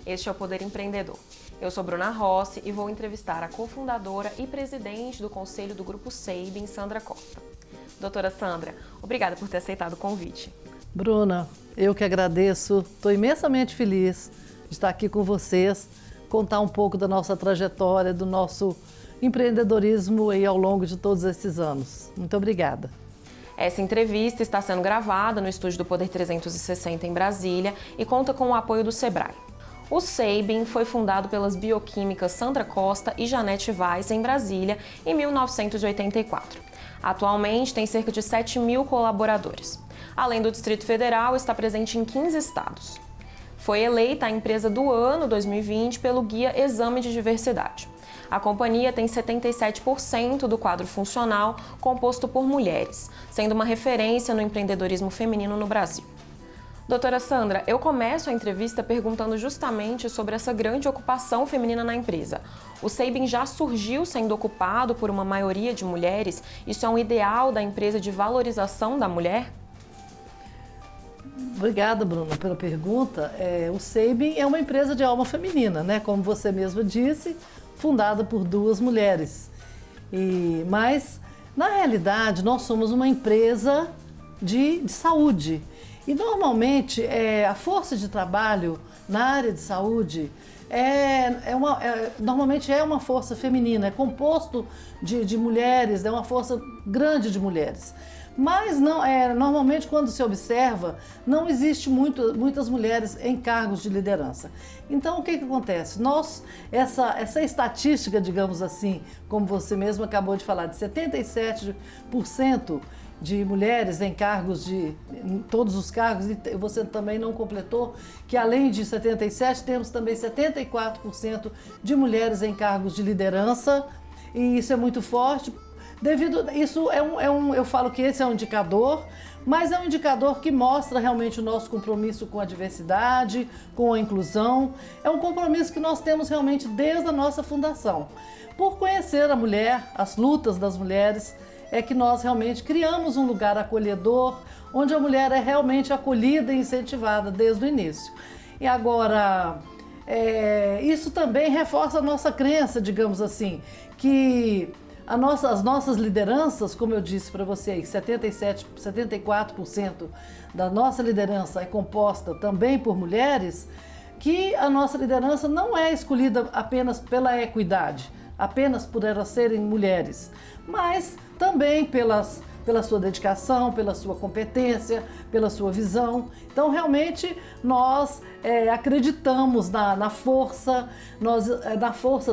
Este é o Poder Empreendedor. Eu sou Bruna Rossi e vou entrevistar a cofundadora e presidente do Conselho do Grupo Seibin, Sandra Costa. Doutora Sandra, obrigada por ter aceitado o convite. Bruna, eu que agradeço, estou imensamente feliz de estar aqui com vocês, contar um pouco da nossa trajetória, do nosso empreendedorismo aí ao longo de todos esses anos. Muito obrigada. Essa entrevista está sendo gravada no estúdio do Poder 360 em Brasília e conta com o apoio do Sebrae. O Seibin foi fundado pelas bioquímicas Sandra Costa e Janete Weiss em Brasília em 1984. Atualmente tem cerca de 7.000 colaboradores. Além do Distrito Federal, está presente em 15 estados. Foi eleita a empresa do ano 2020 pelo Guia Exame de Diversidade. A companhia tem 77% do quadro funcional composto por mulheres, sendo uma referência no empreendedorismo feminino no Brasil. Doutora Sandra, eu começo a entrevista perguntando justamente sobre essa grande ocupação feminina na empresa. O Seibin já surgiu sendo ocupado por uma maioria de mulheres? Isso é um ideal da empresa de valorização da mulher? Obrigada, Bruna, pela pergunta. O Seibin é uma empresa de alma feminina, né? Como você mesma disse, fundada por duas mulheres. Mas, na realidade, nós somos uma empresa de saúde. E, normalmente, a força de trabalho na área de saúde normalmente é uma força feminina, é composto de mulheres, é uma força grande de mulheres. Mas normalmente, quando se observa, não existe muitas mulheres em cargos de liderança. Então, o que acontece? Essa estatística, digamos assim, como você mesmo acabou de falar, de 77% de mulheres em cargos em todos os cargos, e você também não completou que além de 77%, temos também 74% de mulheres em cargos de liderança, e isso é muito forte. Isso eu falo que esse é um indicador, mas é um indicador que mostra realmente o nosso compromisso com a diversidade, com a inclusão. É um compromisso que nós temos realmente desde a nossa fundação. Por conhecer a mulher, as lutas das mulheres, é que nós realmente criamos um lugar acolhedor, onde a mulher é realmente acolhida e incentivada desde o início. E agora, isso também reforça a nossa crença, digamos assim, que as nossas lideranças, como eu disse para vocês, 74% da nossa liderança é composta também por mulheres, que a nossa liderança não é escolhida apenas pela equidade, apenas por elas serem mulheres, mas também pela sua dedicação, pela sua competência, pela sua visão. Então, realmente, nós acreditamos na força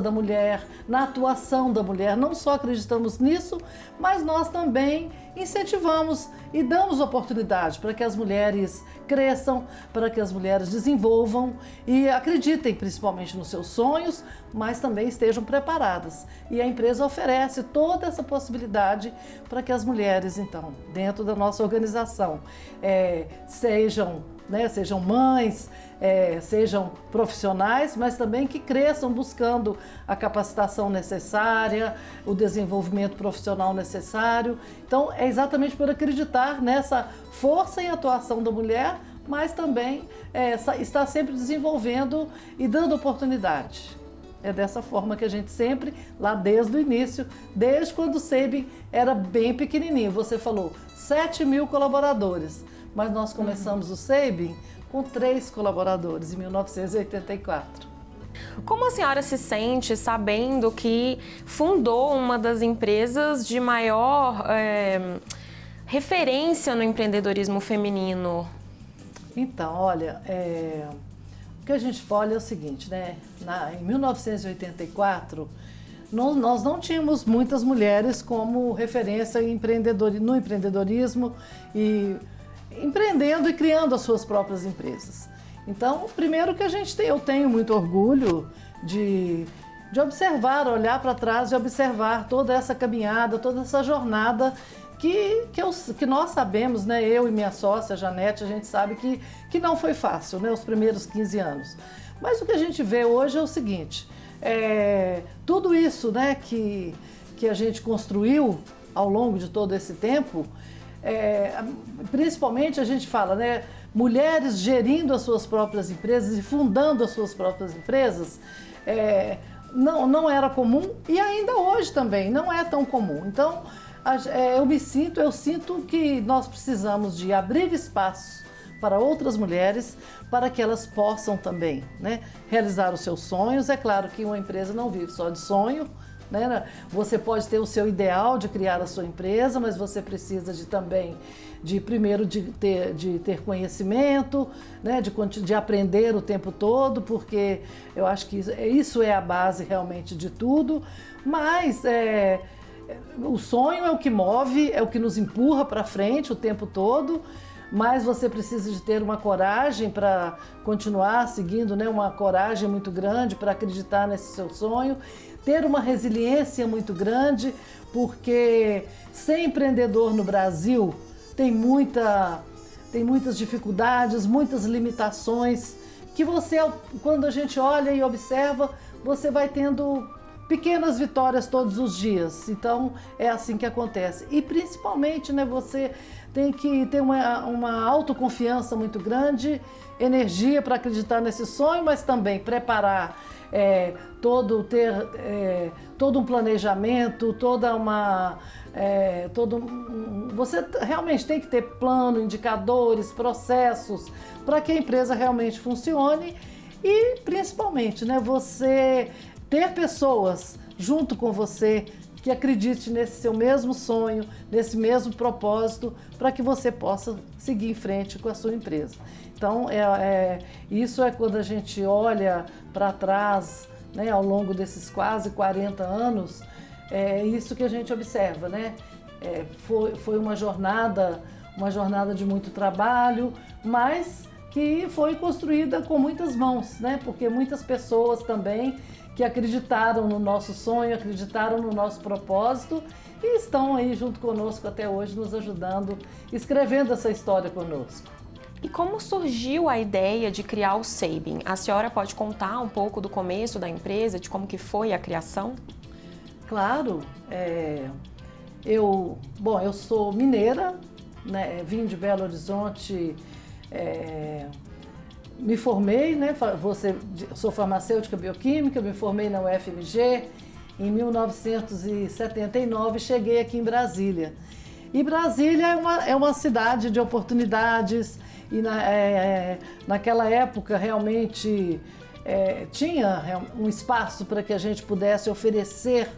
da mulher, na atuação da mulher. Não só acreditamos nisso, mas nós também incentivamos e damos oportunidade para que as mulheres cresçam, para que as mulheres desenvolvam e acreditem principalmente nos seus sonhos, mas também estejam preparadas. E a empresa oferece toda essa possibilidade para que as mulheres, então, dentro da nossa organização, sejam mães, sejam profissionais, mas também que cresçam buscando a capacitação necessária, o desenvolvimento profissional necessário. Então, é exatamente por acreditar nessa força e atuação da mulher, mas também está sempre desenvolvendo e dando oportunidade. É dessa forma que a gente sempre, lá desde o início, desde quando o Seibin era bem pequenininho, você falou 7.000 colaboradores, mas nós começamos o Seibin com 3 colaboradores em 1984. Como a senhora se sente sabendo que fundou uma das empresas de maior referência no empreendedorismo feminino? Então, olha, o que a gente olha é o seguinte, né? Em 1984, nós não tínhamos muitas mulheres como referência no empreendedorismo e empreendendo e criando as suas próprias empresas. Então, primeiro que eu tenho muito orgulho de observar, olhar para trás e observar toda essa caminhada, toda essa jornada que nós sabemos, né? Eu e minha sócia, Janete, a gente sabe que não foi fácil, né? Os primeiros 15 anos. Mas o que a gente vê hoje é o seguinte, tudo isso, né, que a gente construiu ao longo de todo esse tempo, principalmente a gente fala, né, mulheres gerindo as suas próprias empresas e fundando as suas próprias empresas, não era comum e ainda hoje também não é tão comum. Então, eu sinto que nós precisamos de abrir espaços para outras mulheres, para que elas possam também, né, realizar os seus sonhos. É claro que uma empresa não vive só de sonho, né? Você pode ter o seu ideal de criar a sua empresa, mas você precisa primeiro de ter conhecimento, né? de aprender o tempo todo, porque eu acho que isso é a base realmente de tudo. Mas o sonho é o que move, é o que nos empurra para frente o tempo todo. Mas você precisa de ter uma coragem para continuar seguindo, né? Uma coragem muito grande para acreditar nesse seu sonho, ter uma resiliência muito grande, porque ser empreendedor no Brasil tem muitas dificuldades, muitas limitações, que você, quando a gente olha e observa, você vai tendo pequenas vitórias todos os dias. Então é assim que acontece. E principalmente, né, você tem que ter uma autoconfiança muito grande, energia para acreditar nesse sonho, mas também preparar todo um planejamento, você realmente tem que ter plano, indicadores, processos para que a empresa realmente funcione e principalmente, né, você ter pessoas junto com você que acredite nesse seu mesmo sonho, nesse mesmo propósito, para que você possa seguir em frente com a sua empresa. Então, isso é quando a gente olha para trás, né, ao longo desses quase 40 anos, é isso que a gente observa, né? Foi uma jornada de muito trabalho, mas que foi construída com muitas mãos, né? Porque muitas pessoas também que acreditaram no nosso sonho, acreditaram no nosso propósito e estão aí junto conosco até hoje, nos ajudando, escrevendo essa história conosco. E como surgiu a ideia de criar o Sabin? A senhora pode contar um pouco do começo da empresa, de como que foi a criação? Claro, eu sou mineira, né? Vim de Belo Horizonte, me formei, né? Sou farmacêutica bioquímica, me formei na UFMG em 1979, cheguei aqui em Brasília. E Brasília é uma cidade de oportunidades e naquela época realmente tinha um espaço para que a gente pudesse oferecer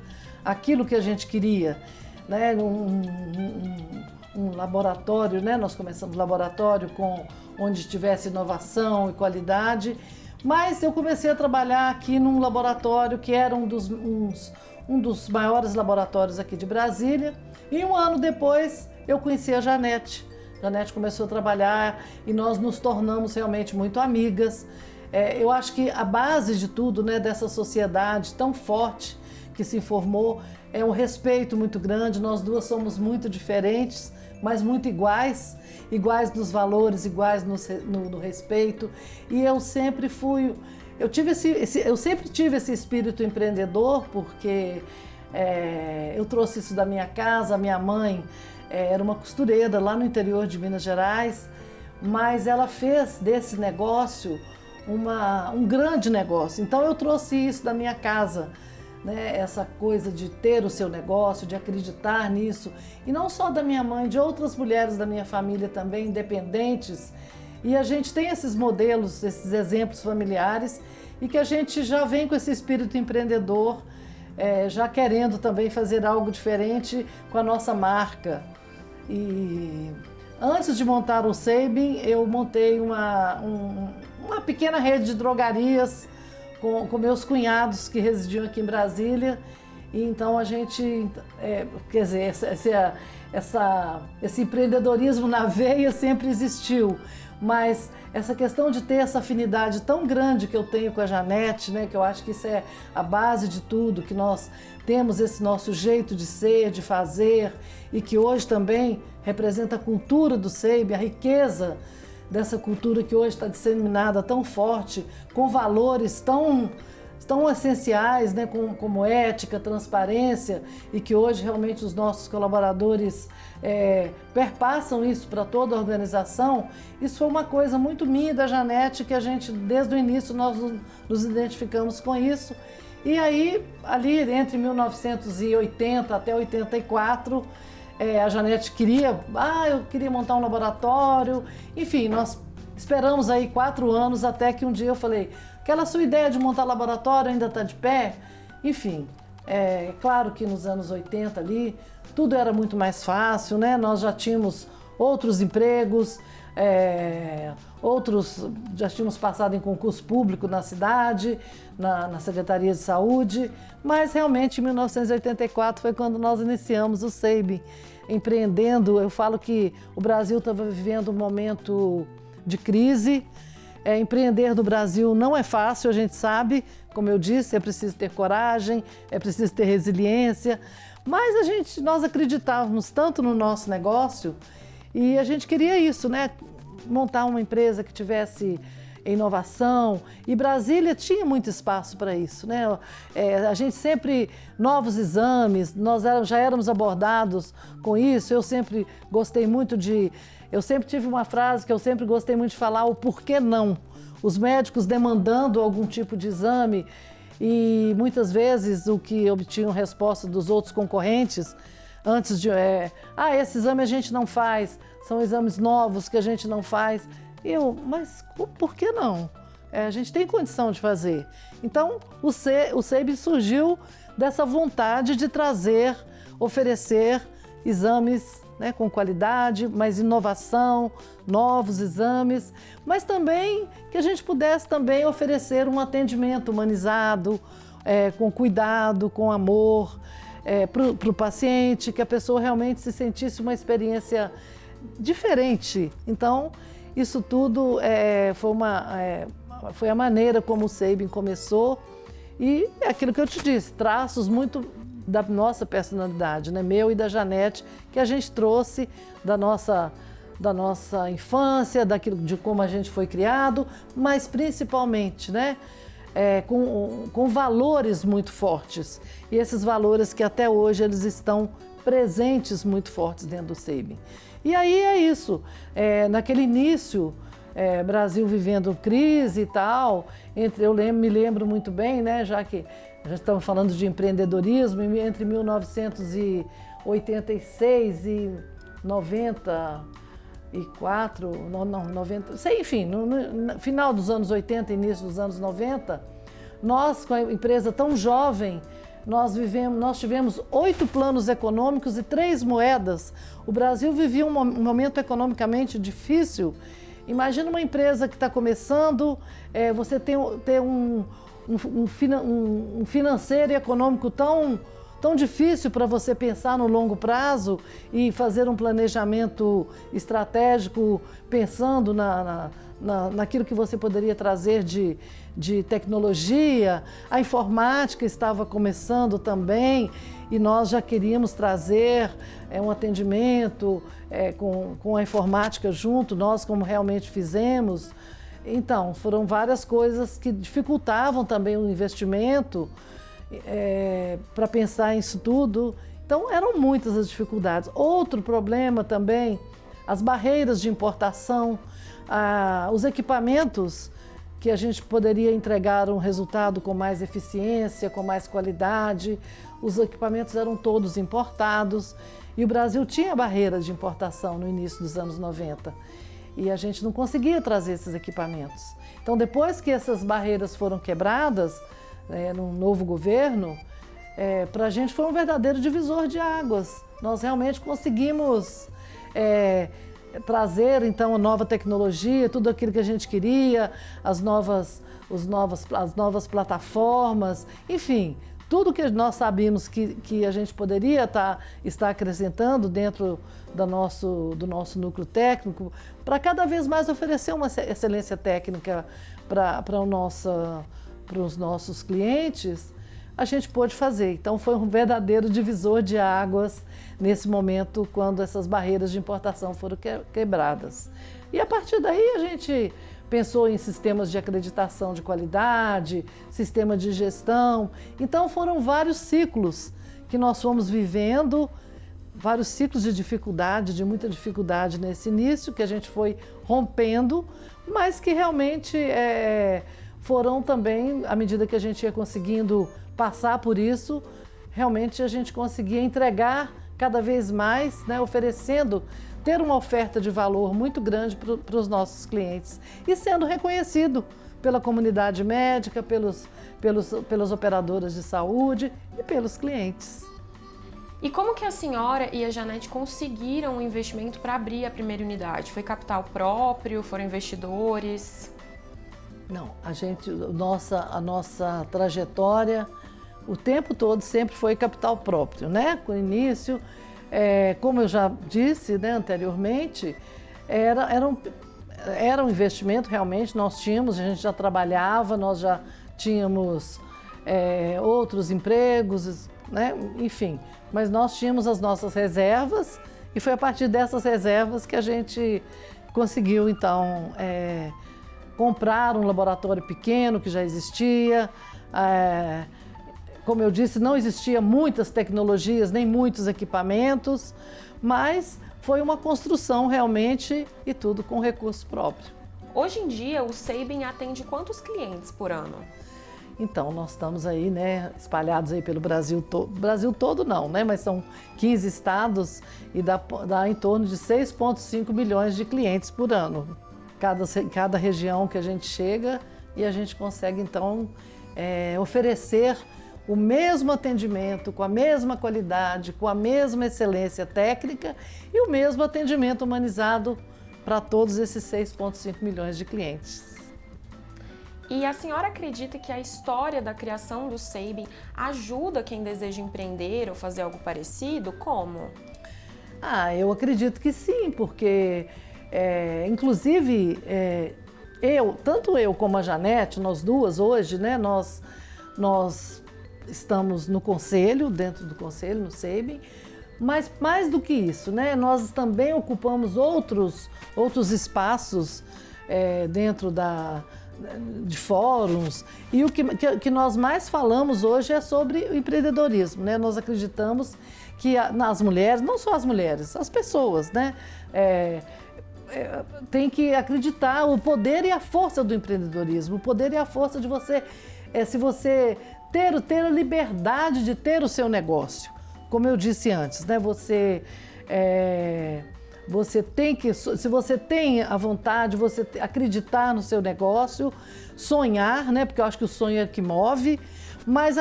aquilo que a gente queria, né? Um laboratório, né? Nós começamos laboratório onde tivesse inovação e qualidade, mas eu comecei a trabalhar aqui num laboratório que era um dos maiores laboratórios aqui de Brasília, e um ano depois eu conheci a Janete. Janete começou a trabalhar e nós nos tornamos realmente muito amigas. Eu acho que a base de tudo, né, dessa sociedade tão forte que se formou é um respeito muito grande. Nós duas somos muito diferentes, mas muito iguais nos valores, iguais no respeito. E eu sempre tive esse espírito empreendedor, porque eu trouxe isso da minha casa. A minha mãe era uma costureira lá no interior de Minas Gerais, mas ela fez desse negócio um grande negócio. Então eu trouxe isso da minha casa, né? Essa coisa de ter o seu negócio, de acreditar nisso, e não só da minha mãe, de outras mulheres da minha família também, independentes. E a gente tem esses modelos, esses exemplos familiares, e que a gente já vem com esse espírito empreendedor, já querendo também fazer algo diferente com a nossa marca. E antes de montar o Sabin, eu montei uma pequena rede de drogarias com meus cunhados que residiam aqui em Brasília. E então a gente, esse empreendedorismo na veia sempre existiu, mas essa questão de ter essa afinidade tão grande que eu tenho com a Janete, né, que eu acho que isso é a base de tudo, que nós temos esse nosso jeito de ser, de fazer, e que hoje também representa a cultura do Sabin, a riqueza dessa cultura que hoje está disseminada tão forte, com valores tão tão essenciais, né, como ética, transparência, e que hoje realmente os nossos colaboradores perpassam isso para toda a organização. Isso foi uma coisa muito minha e da Janete, que a gente, desde o início, nós nos identificamos com isso. E aí, ali entre 1980 até 84, a Janete eu queria montar um laboratório. Enfim, nós esperamos aí 4 anos até que um dia eu falei, aquela sua ideia de montar laboratório ainda está de pé? Enfim, claro que nos anos 80 ali, tudo era muito mais fácil, né? Nós já tínhamos outros empregos, já tínhamos passado em concurso público na cidade, na Secretaria de Saúde, mas realmente em 1984 foi quando nós iniciamos o SEIBM, empreendendo. Eu falo que o Brasil estava vivendo um momento de crise. Empreender no Brasil não é fácil, a gente sabe, como eu disse, é preciso ter coragem, é preciso ter resiliência, mas nós acreditávamos tanto no nosso negócio e a gente queria isso, né? Montar uma empresa que tivesse inovação, e Brasília tinha muito espaço para isso, né? A gente sempre, novos exames, já éramos abordados com isso. Eu sempre gostei muito eu sempre tive uma frase que eu sempre gostei muito de falar, o porquê não. Os médicos demandando algum tipo de exame e muitas vezes o que obtinham resposta dos outros concorrentes antes esse exame a gente não faz, são exames novos que a gente não faz. Mas por que não? A gente tem condição de fazer. Então, o SEIBM surgiu dessa vontade de oferecer exames, né, com qualidade, mais inovação, novos exames, mas também que a gente pudesse também oferecer um atendimento humanizado, com cuidado, com amor, para o paciente, que a pessoa realmente se sentisse uma experiência diferente. Então, isso tudo foi a maneira como o SEIBM começou, e é aquilo que eu te disse, traços muito da nossa personalidade, né? Meu e da Janete, que a gente trouxe da nossa infância, de como a gente foi criado, mas principalmente, né? Com valores muito fortes. E esses valores que até hoje eles estão presentes muito fortes dentro do SEIBM. E aí é isso, naquele início, Brasil vivendo crise e tal, me lembro muito bem, né, já que já estamos falando de empreendedorismo, entre 1986 e 94, 90, enfim, no final dos anos 80, início dos anos 90, nós, com a empresa tão jovem, nós tivemos 8 planos econômicos e 3 moedas. O Brasil vivia um momento economicamente difícil. Imagina uma empresa que está começando, você ter um financeiro e econômico tão difícil para você pensar no longo prazo e fazer um planejamento estratégico pensando naquilo que você poderia trazer de tecnologia. A informática estava começando também e nós já queríamos trazer um atendimento com a informática junto, nós como realmente fizemos. Então, foram várias coisas que dificultavam também o investimento para pensar nisso tudo. Então, eram muitas as dificuldades. Outro problema também, as barreiras de importação, os equipamentos que a gente poderia entregar um resultado com mais eficiência, com mais qualidade. Os equipamentos eram todos importados e o Brasil tinha barreiras de importação no início dos anos 90. E a gente não conseguia trazer esses equipamentos. Então, depois que essas barreiras foram quebradas, no novo governo, para a gente foi um verdadeiro divisor de águas. Nós realmente conseguimos trazer, então, a nova tecnologia, tudo aquilo que a gente queria, as novas plataformas, enfim, tudo que nós sabíamos que a gente poderia estar acrescentando dentro do nosso núcleo técnico, para cada vez mais oferecer uma excelência técnica para os nossos clientes, a gente pôde fazer. Então foi um verdadeiro divisor de águas nesse momento, quando essas barreiras de importação foram quebradas. E a partir daí a gente pensou em sistemas de acreditação de qualidade, sistema de gestão. Então foram vários ciclos que nós fomos vivendo, vários ciclos de dificuldade, de muita dificuldade nesse início, que a gente foi rompendo, mas que realmente foram também, à medida que a gente ia conseguindo passar por isso, realmente a gente conseguia entregar cada vez mais, né, oferecendo, ter uma oferta de valor muito grande para os nossos clientes e sendo reconhecido pela comunidade médica, pelas operadoras de saúde e pelos clientes. E como que a senhora e a Janete conseguiram um investimento para abrir a primeira unidade? Foi capital próprio? Foram investidores? Não, a nossa trajetória, o tempo todo sempre foi capital próprio, né? Com o início, como eu já disse, né, anteriormente, era um investimento realmente, a gente já trabalhava, nós já tínhamos outros empregos, né? Enfim, mas nós tínhamos as nossas reservas e foi a partir dessas reservas que a gente conseguiu, então, comprar um laboratório pequeno que já existia. Como eu disse, não existia muitas tecnologias, nem muitos equipamentos, mas foi uma construção realmente e tudo com recurso próprio. Hoje em dia, o Sabin atende quantos clientes por ano? Então, nós estamos aí, né, espalhados aí pelo Brasil todo. Brasil todo não, né, mas são 15 estados e dá em torno de 6,5 milhões de clientes por ano. Cada região que a gente chega e a gente consegue, então, oferecer o mesmo atendimento, com a mesma qualidade, com a mesma excelência técnica e o mesmo atendimento humanizado para todos esses 6,5 milhões de clientes. E a senhora acredita que a história da criação do Sabin ajuda quem deseja empreender ou fazer algo parecido? Como? Eu acredito que sim, porque, inclusive, tanto eu como a Janete, nós duas hoje, né, nós estamos no conselho, dentro do conselho, no Sabin, mas mais do que isso, né, nós também ocupamos outros espaços dentro de fóruns, e o que nós mais falamos hoje é sobre o empreendedorismo, né? Nós acreditamos que nas mulheres, não só as mulheres, as pessoas, né? Tem que acreditar o poder e a força do empreendedorismo, o poder e a força de você, se você ter a liberdade de ter o seu negócio. Como eu disse antes, né? Você tem que, se você tem a vontade, você acreditar no seu negócio, sonhar, né? Porque eu acho que o sonho é que move, mas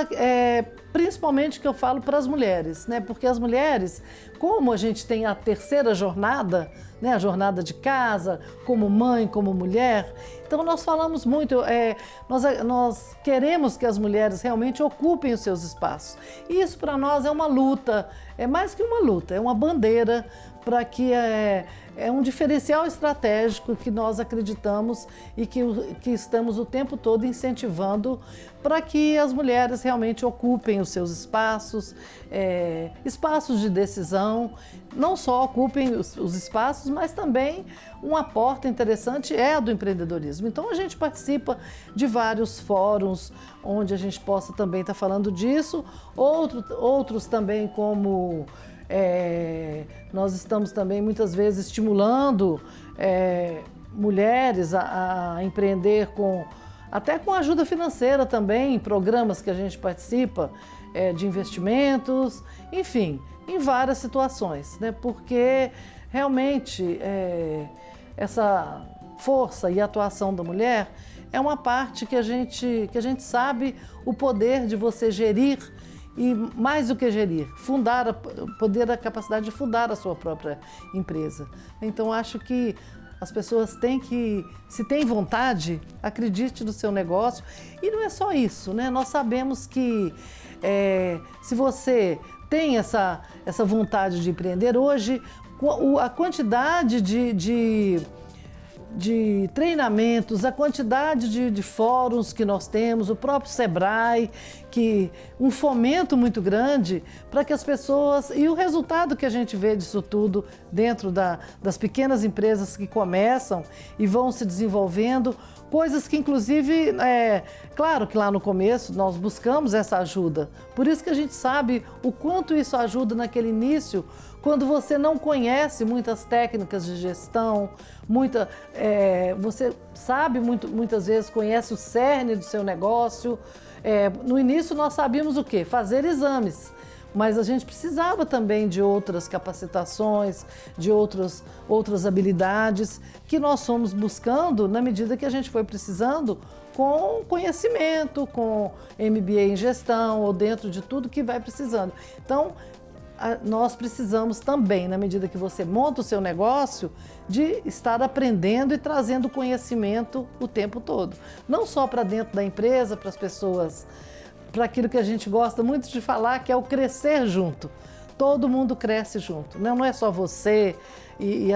principalmente que eu falo para as mulheres, né? Porque as mulheres, como a gente tem a terceira jornada, né? A jornada de casa, como mãe, como mulher, então nós falamos muito, nós queremos que as mulheres realmente ocupem os seus espaços. E isso para nós é uma luta, é mais que uma luta, é uma bandeira para que é um diferencial estratégico que nós acreditamos e que estamos o tempo todo incentivando para que as mulheres realmente ocupem os seus espaços, espaços de decisão, não só ocupem os espaços, mas também uma porta interessante é a do empreendedorismo. Então a gente participa de vários fóruns onde a gente possa também estar falando disso, outros também como... nós estamos também muitas vezes estimulando mulheres a empreender até com ajuda financeira também, em programas que a gente participa de investimentos, enfim, em várias situações, né? Porque realmente essa força e atuação da mulher é uma parte que a gente sabe o poder de você gerir. E mais do que gerir, a capacidade de fundar a sua própria empresa. Então acho que as pessoas têm que, se tem vontade, acredite no seu negócio. E não é só isso, né? Nós sabemos que se você tem essa vontade de empreender, hoje a quantidade de de treinamentos, a quantidade de fóruns que nós temos, o próprio Sebrae, que um fomento muito grande para que as pessoas, e o resultado que a gente vê disso tudo dentro das pequenas empresas que começam e vão se desenvolvendo, coisas que inclusive, claro que lá no começo nós buscamos essa ajuda, por isso que a gente sabe o quanto isso ajuda naquele início, quando você não conhece muitas técnicas de gestão, você sabe muitas vezes, conhece o cerne do seu negócio. No início nós sabíamos o quê? Fazer exames, mas a gente precisava também de outras capacitações, de outras habilidades que nós fomos buscando na medida que a gente foi precisando, com conhecimento, com MBA em gestão ou dentro de tudo que vai precisando. Então, nós precisamos também, na medida que você monta o seu negócio, de estar aprendendo e trazendo conhecimento o tempo todo. Não só para dentro da empresa, para as pessoas, para aquilo que a gente gosta muito de falar, que é o crescer junto. Todo mundo cresce junto. Não é só você e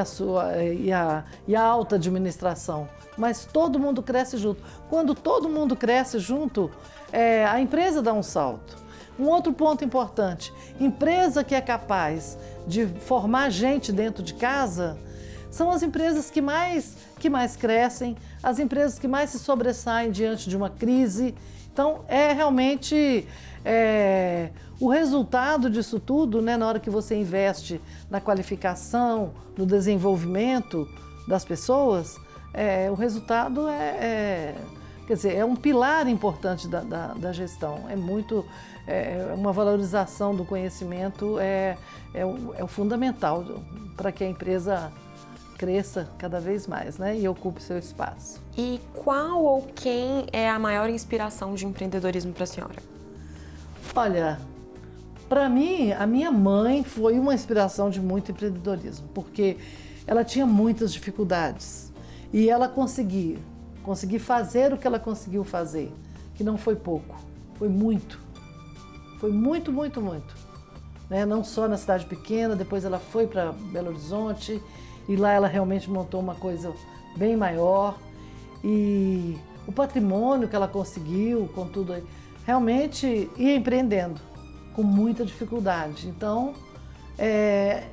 a alta administração, mas todo mundo cresce junto. Quando todo mundo cresce junto, a empresa dá um salto. Um outro ponto importante, empresa que é capaz de formar gente dentro de casa, são as empresas que mais crescem, as empresas que mais se sobressaem diante de uma crise. Então, realmente o resultado disso tudo, né, na hora que você investe na qualificação, no desenvolvimento das pessoas, o resultado quer dizer, é um pilar importante da gestão. Uma valorização do conhecimento é o fundamental para que a empresa cresça cada vez mais, né, e ocupe seu espaço. E qual ou quem é a maior inspiração de empreendedorismo para a senhora? Olha, para mim, a minha mãe foi uma inspiração de muito empreendedorismo, porque ela tinha muitas dificuldades e ela conseguiu fazer o que ela conseguiu fazer, que não foi pouco, foi muito. Foi muito, muito, muito. Né? Não só na cidade pequena, depois ela foi para Belo Horizonte e lá ela realmente montou uma coisa bem maior. E o patrimônio que ela conseguiu, com tudo aí, realmente ia empreendendo com muita dificuldade. Então, é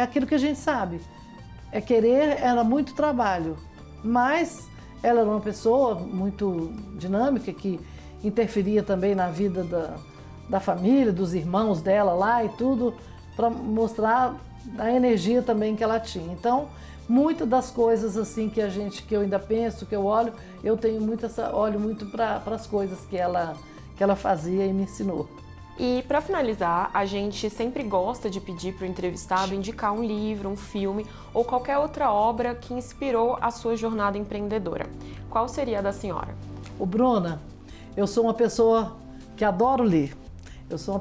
aquilo que a gente sabe. Era muito trabalho, mas ela era uma pessoa muito dinâmica que interferia também na vida da família, dos irmãos dela lá e tudo, para mostrar a energia também que ela tinha. Então, muitas das coisas assim que eu ainda penso, que eu olho, eu tenho olho muito para as coisas que ela fazia e me ensinou. E para finalizar, a gente sempre gosta de pedir para o entrevistado indicar um livro, um filme ou qualquer outra obra que inspirou a sua jornada empreendedora. Qual seria a da senhora? Bruna, eu sou uma pessoa que adoro ler.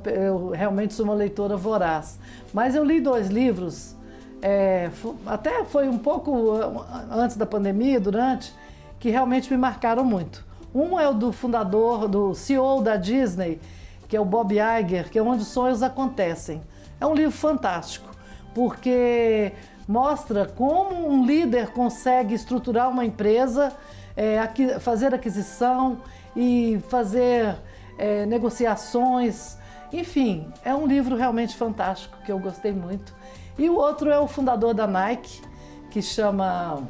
Eu realmente sou uma leitora voraz. Mas eu li 2 livros, até foi um pouco antes da pandemia, que realmente me marcaram muito. Um é o do fundador, do CEO da Disney, que é o Bob Iger, que é Onde os Sonhos Acontecem. É um livro fantástico, porque mostra como um líder consegue estruturar uma empresa, fazer aquisição e fazer negociações. Enfim, é um livro realmente fantástico, que eu gostei muito. E o outro é o fundador da Nike, que chama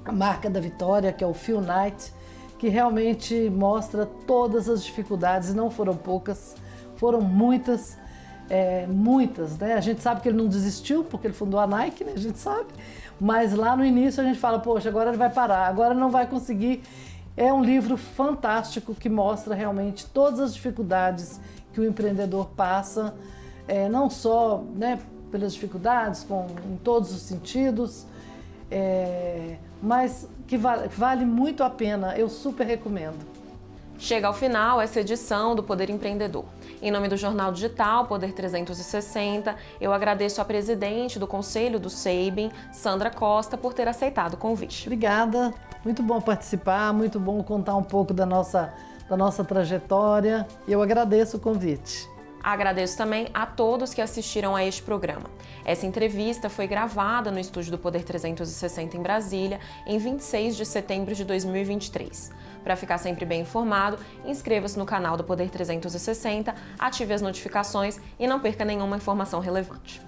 A Marca da Vitória, que é o Phil Knight, que realmente mostra todas as dificuldades, e não foram poucas, foram muitas, né? A gente sabe que ele não desistiu, porque ele fundou a Nike, né? A gente sabe, mas lá no início a gente fala, poxa, agora ele vai parar, agora não vai conseguir. É um livro fantástico que mostra realmente todas as dificuldades que o empreendedor passa, não só, né, pelas dificuldades, em todos os sentidos, mas que vale muito a pena, eu super recomendo. Chega ao final essa edição do Poder Empreendedor. Em nome do Jornal Digital Poder 360, eu agradeço à presidente do Conselho do SEIBM, Sandra Costa, por ter aceitado o convite. Obrigada, muito bom participar, muito bom contar um pouco da nossa trajetória, e eu agradeço o convite. Agradeço também a todos que assistiram a este programa. Essa entrevista foi gravada no estúdio do Poder 360 em Brasília, em 26 de setembro de 2023. Para ficar sempre bem informado, inscreva-se no canal do Poder 360, ative as notificações e não perca nenhuma informação relevante.